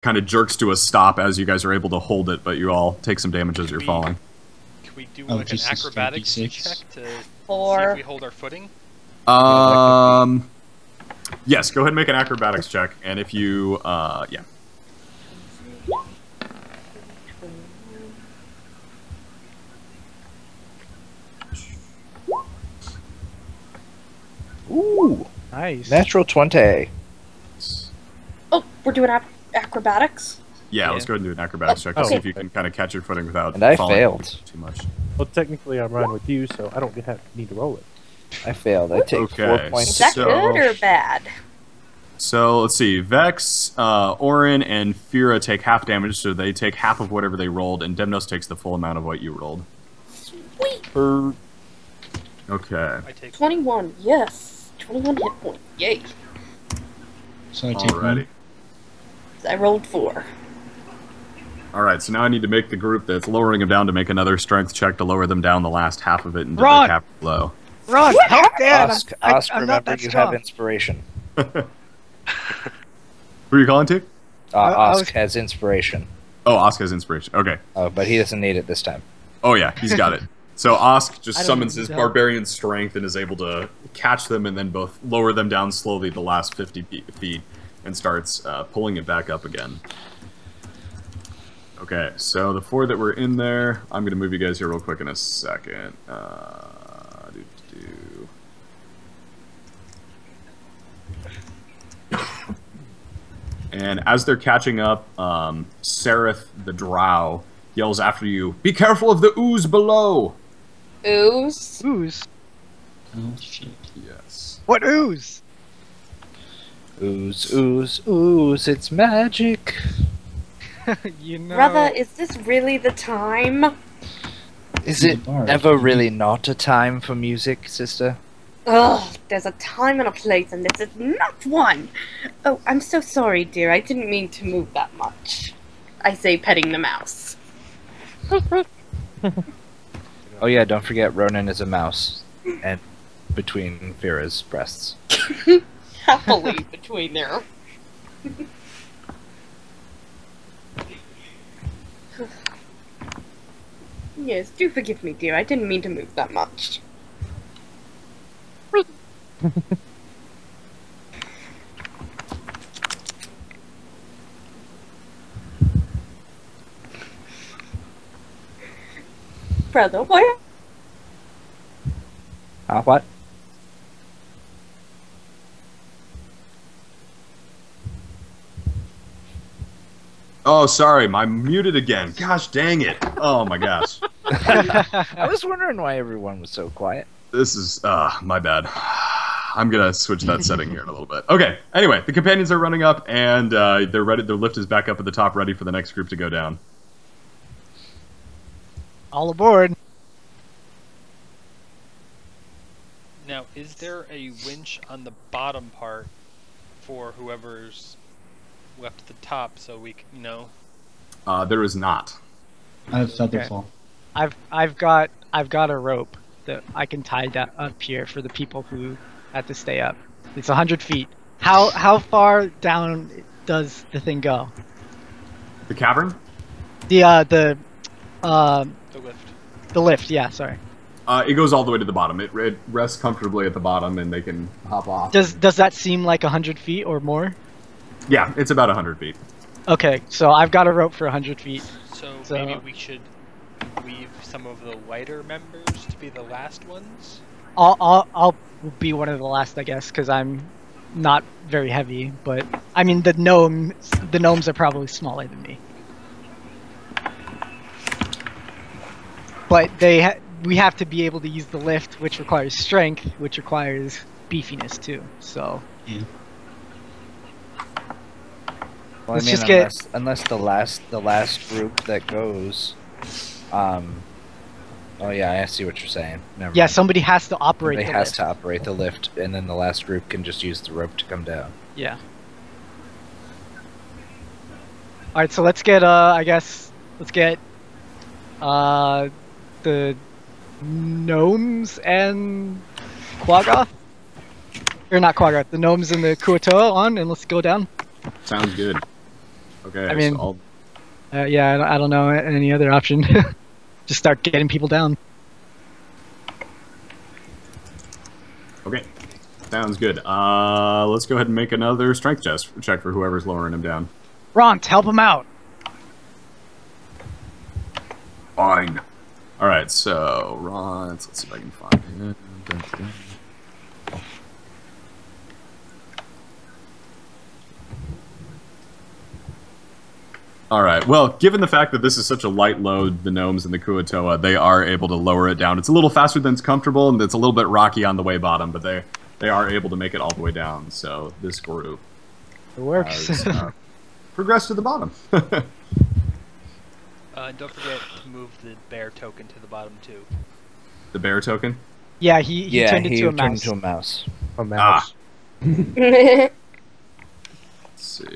kind of jerks to a stop as you guys are able to hold it, but you all take some damage as you're falling. Can we do Oh, like an just a straight acrobatics D6? check to see 4. if we hold our footing? Yes, go ahead and make an acrobatics check, and if you, yeah. Ooh, Nice. natural 20. Oh, we're doing acrobatics? Yeah, let's go ahead and do an acrobatics check to see Okay. if you can kind of catch your footing without And I falling failed. too much. Well, technically, I'm riding with you, so I don't need to roll it. I failed. I take 4 Okay, points. Is that So- good or bad? So let's see. Vex, Orin, and Fira take half damage, so they take half of whatever they rolled, and Demnos takes the full amount of what you rolled. Sweet! Okay. I take 21, yes. 21 hit point. Yay. So I take Alrighty. I rolled 4. Alright, so now I need to make the group that's lowering them down to make another strength check to lower them down the last half of it and Run! cap low. Run! Help, Dan! Osk, I'm not remember that you strong. have inspiration. Who are you calling to? I was- Osk has inspiration. Oh, Osk has inspiration. Okay. Oh, but he doesn't need it this time. Oh yeah, he's got it. So Osk just I don't summons his know. barbarian strength and is able to catch them and then both lower them down slowly the last 50 feet and starts pulling it back up again. Okay, so the 4 that were in there, I'm going to move you guys here real quick in a second. And as they're catching up, Sereth the Drow yells after you, "Be careful of the ooze below!" Ooze. Ooze. Oh shit. Yes. What ooze? Ooze, ooze, ooze, it's magic. You know. Brother, is this really the time? Is He's a it bard. ever really not a time for music, sister? Ugh, there's a time and a place, and this is not one! Oh, I'm so sorry, dear. I didn't mean to move that much. I say, petting the mouse. Oh yeah, don't forget Ronan is a mouse. And between Vera's breasts. Happily between there. Yes, do forgive me, dear. I didn't mean to move that much. Brother, why? What? Oh, sorry, I'm muted again. Gosh dang it. Oh my gosh. I was wondering why everyone was so quiet. This is, my bad. I'm gonna switch that setting here in a little bit. Okay, anyway, the companions are running up, and they're ready. Their lift is back up at the top, ready for the next group to go down. All aboard. Now, is there a winch on the bottom part for whoever's left at the top so we can, you know? There is not. I have Okay. Featherfall. I've got a rope that I can tie that up here for the people who have to stay up. It's 100 feet. How far down does the thing go? The cavern? The lift. the lift. Yeah, sorry. It goes all the way to the bottom. It rests comfortably at the bottom, and they can hop off. Does that seem like 100 feet or more? Yeah, it's about 100 feet. Okay, so I've got a rope for 100 feet. So So- maybe we should leave some of the lighter members to be the last ones? I'll be one of the last, I guess, because I'm not very heavy. But I mean, the gnomes are probably smaller than me. But we have to be able to use the lift, which requires strength, which requires beefiness too. So Yeah. Well, Let's I mean, just get- unless the last group that goes, oh yeah, I see what you're saying. Never yeah, mind. somebody has to operate. Somebody the has lift. to operate the lift, and then the last group can just use the rope to come down. Yeah. All right, so let's get I guess let's get the gnomes and Quaggoth, or not Quaggoth, the gnomes and the Kuatoa on, and let's go down. Sounds good. Okay. I mean- so Yeah, I don't know any other option. Just start getting people down. okay. Sounds good. Let's go ahead and make another strength check for whoever's lowering him down. Ront, help him out. Fine. All right. So Ron, let's see if I can find it. All right. Well, given the fact that this is such a light load, the gnomes and the Kuatoa, they are able to lower it down. It's a little faster than it's comfortable, and it's a little bit rocky on the way bottom, but they are able to make it all the way down. So this group It works. has progressed to the bottom. Don't forget to move the bear token to the bottom too. The bear token. Yeah, he turned into a turned mouse. into a mouse. A mouse. Let's see.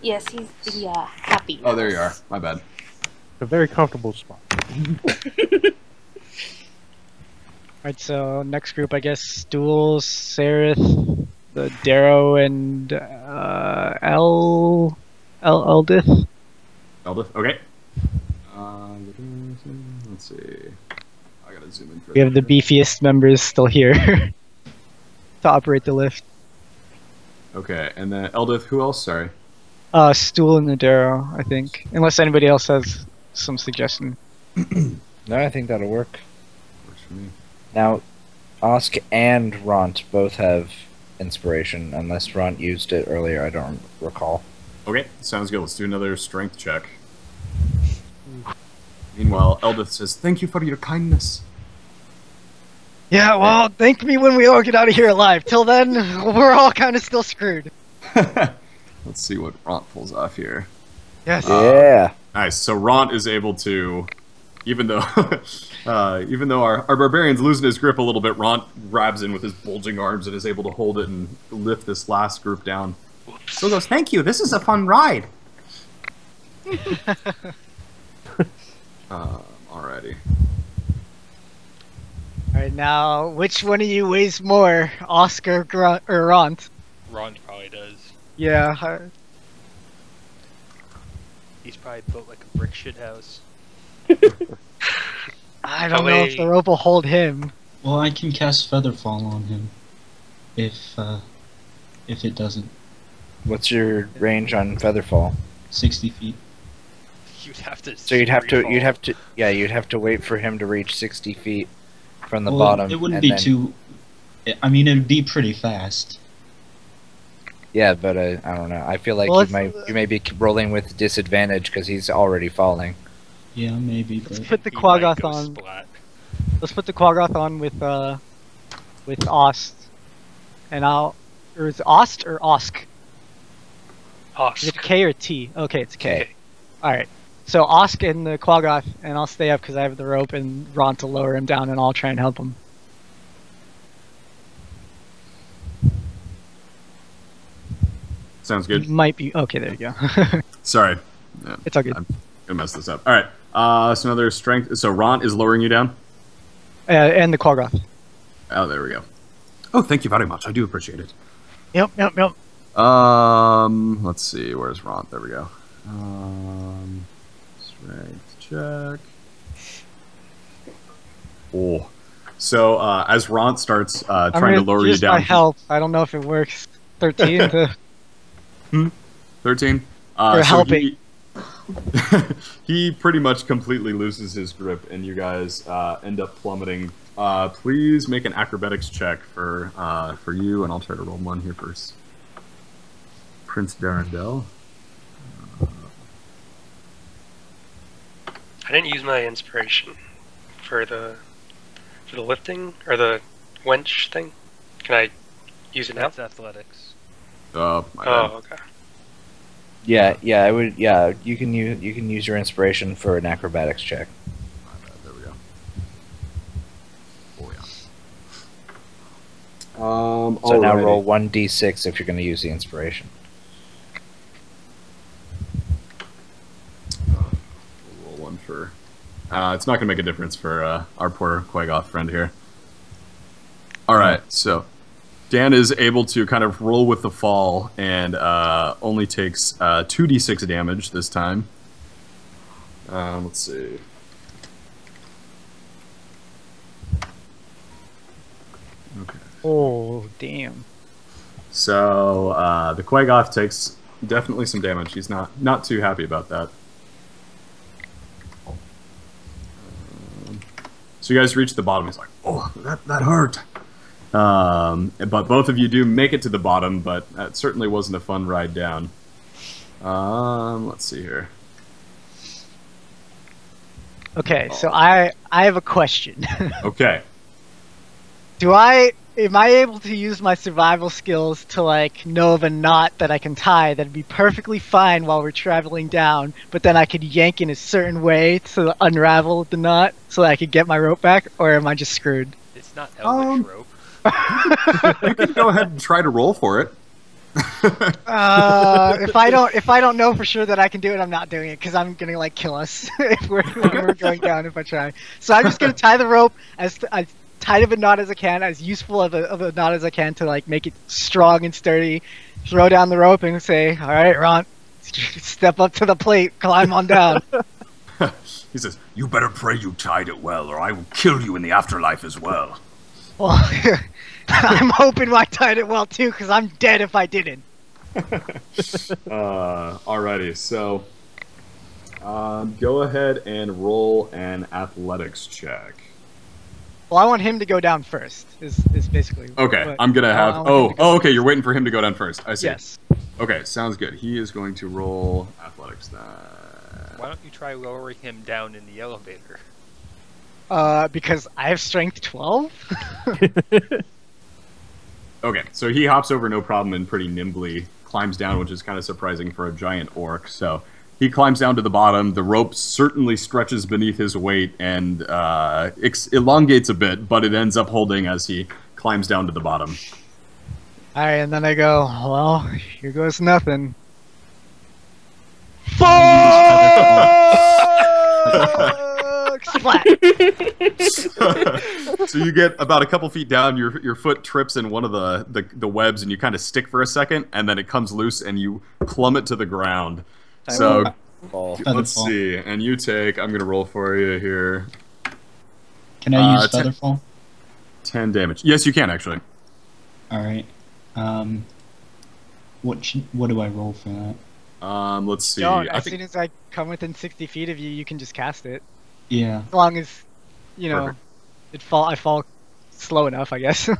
Yes, he's happy. Oh, there you are. mouse. My bad. A very comfortable spot. Alright, so next group, I guess, Stool, Sereth, the Darrow, and Eldith. Eldith. Okay. Let's see. I gotta zoom in for We have the beefiest members still here to operate the lift. Okay, and then Eldith. Who else? Sorry. Stool and the Darrow, I think. Unless anybody else has some suggestion. No, I think that'll work. Works for me. Now, Osk and Ront both have inspiration, unless Ront used it earlier. I don't recall. Okay, sounds good. Let's do another strength check. Meanwhile, Eldith says, "Thank you for your kindness." Yeah, well, thank me when we all get out of here alive. Till then, we're all kind of still screwed. Let's see what Ront pulls off here. Yes. Yeah. Nice. So Ront is able to, even though our barbarian's losing his grip a little bit, Ront grabs in with his bulging arms and is able to hold it and lift this last group down. So he goes, "Thank you. This is a fun ride." Alrighty. Alright, now, which one of you weighs more? Oscar or Ront? Ron probably does. Yeah. He's probably built like a brick shit house. I don't know if the rope will hold him. Well, I can cast Featherfall on him. If it doesn't. What's your range on Featherfall? 60 feet. You'd have to. So you'd have freefall. you'd have to wait for him to reach 60 feet from the Well, bottom. It wouldn't and be then- too. I mean, it'd be pretty fast. Yeah, but I don't know. I feel like Well, you may be rolling with disadvantage because he's already falling. Yeah, maybe, Let's but put the He might Quaggoth go on. splat. Let's put the Quaggoth on with Ost. And or is it Ost or Osk? Is it a K or T? Okay, it's a K. Okay. Alright. So Osk and the Quaggoth, and I'll stay up because I have the rope, and Ron to lower him down, and I'll try and help him. Sounds good. Might be okay. There you go. Sorry. Yeah, It's all good. I'm gonna mess this up. All right. So another strength. So Ront is lowering you down. And the Quaggoth. Oh, there we go. Oh, thank you very much. I do appreciate it. Yep. Let's see. Where's Ront? There we go. Strength check. Oh. So as Ront starts I'm trying to gonna lower you use my down, help. I don't know if it works. 13 to 13. For helping. He pretty much completely loses his grip, and you guys end up plummeting. Please make an acrobatics check for you, and I'll try to roll one here first. Prince Darendelle. I didn't use my inspiration for the lifting or the wench thing. Can I use it now? That's athletics. My bad. Oh, okay. Yeah, I would. Yeah, you can use your inspiration for an acrobatics check. My bad. There we go. Oh yeah. So now alrighty. roll 1d6 if you're going to use the inspiration. Roll one for. It's not gonna make a difference for our poor Quaggoth friend here. All right, so Dan is able to kind of roll with the fall and only takes 2d6 damage this time. Let's see. Okay. Oh, damn. So the Quagoth takes definitely some damage. He's not too happy about that. So you guys reach the bottom. He's like, "Oh, that hurt." But both of you do make it to the bottom, but that certainly wasn't a fun ride down. Let's see here. Okay, so I have a question. Okay. Am I able to use my survival skills to like know of a knot that I can tie that'd be perfectly fine while we're traveling down, but then I could yank in a certain way to unravel the knot so that I could get my rope back, or am I just screwed? It's not Eldritch rope. You can go ahead and try to roll for it. If I don't know for sure that I can do it, I'm not doing it because I'm gonna like kill us if we're going down if I try. So I'm just gonna tie the rope as tight of a knot as I can, as useful of a knot as I can to like make it strong and sturdy. Throw down the rope and say, "All right, Ron, step up to the plate, climb on down." He says, "You better pray you tied it well, or I will kill you in the afterlife as well." Well, I'm hoping I tied it well too, because I'm dead if I didn't. Alrighty, so go ahead and roll an athletics check. Well, I want him to go down first. Is basically. Okay, what- I'm gonna have. I want him to go Okay, you're waiting for him to go down first. I see. Yes. Okay, sounds good. He is going to roll athletics then. Why don't you try lowering him down in the elevator? Because I have strength 12. Okay, so he hops over no problem and pretty nimbly climbs down, which is kind of surprising for a giant orc. So he climbs down to the bottom. The rope certainly stretches beneath his weight and elongates a bit, but it ends up holding as he climbs down to the bottom. All right, and then I go. Well, here goes nothing. Splat. So you get about a couple feet down, your foot trips in one of the webs, and you kind of stick for a second, and then it comes loose, and you plummet to the ground. So let's see, and you take. I'm gonna roll for you here. Can I use Featherfall? 10 damage. Yes, you can actually. All right. What do I roll for that? Let's see. Don't. I As think soon as I come within 60 feet of you, you can just cast it. Yeah. As long as, you know, Perfect. I fall slow enough, I guess.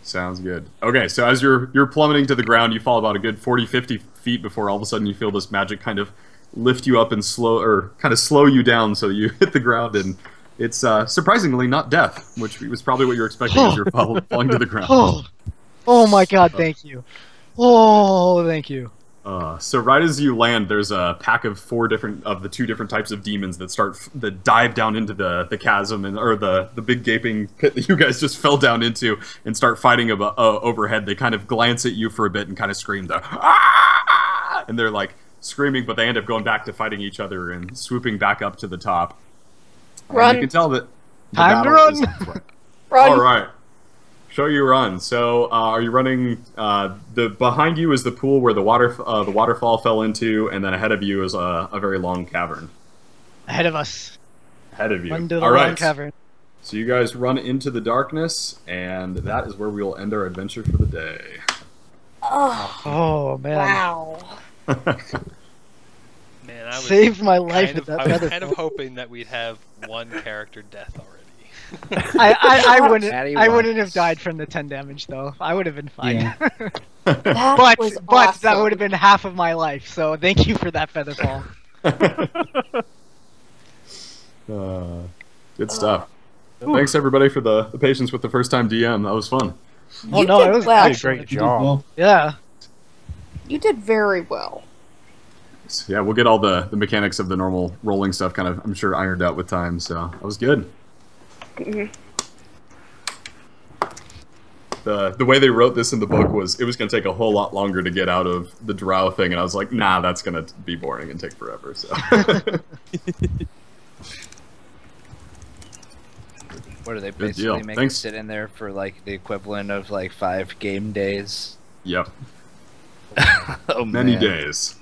Sounds good. Okay, so as you're plummeting to the ground, you fall about a good 40-50 feet before all of a sudden you feel this magic kind of lift you up and slow you down, so you hit the ground, and it's surprisingly not death, which was probably what you were expecting as you're falling to the ground. Oh my God! Thank you. Oh, thank you. So right as you land, there's a pack of the two different types of demons that dive down into the chasm or the big gaping pit that you guys just fell down into and start fighting overhead. They kind of glance at you for a bit and kind of scream "Ah!" And they're like screaming, but they end up going back to fighting each other and swooping back up to the top. Run. And you can tell that the Time to battle run. is on. Run. All right. Show you run. So, are you running? Behind you is the pool where the waterfall fell into, and then ahead of you is a very long cavern. Ahead of us. Ahead of you. Run to the All long right. cavern. So you guys run into the darkness, and that is where we will end our adventure for the day. Oh, Oh man. wow. Man, I was Saved my life kind with of, that I was feather kind of fall. hoping that we'd have one character death already. I wouldn't Natty I wouldn't ones. have died from the 10 damage though. I would have been fine. Yeah. That was but that awesome. would have been half of my life. So thank you for that feather fall. Good stuff. Thanks everybody for the patience with the first time DM. That was fun. Oh You no, did it was well. Hey, excellent. great You did job. well. Yeah. You did very well. So, yeah, we'll get all the mechanics of the normal rolling stuff kind of, I'm sure, ironed out with time. So that was good. Mhm. The way they wrote this in the book was it was going to take a whole lot longer to get out of the drow thing, and I was like, nah, that's going to be boring and take forever. So What do they Good basically deal. make Thanks. us sit in there for like the equivalent of like 5 game days? Yep. Oh, Many man. days.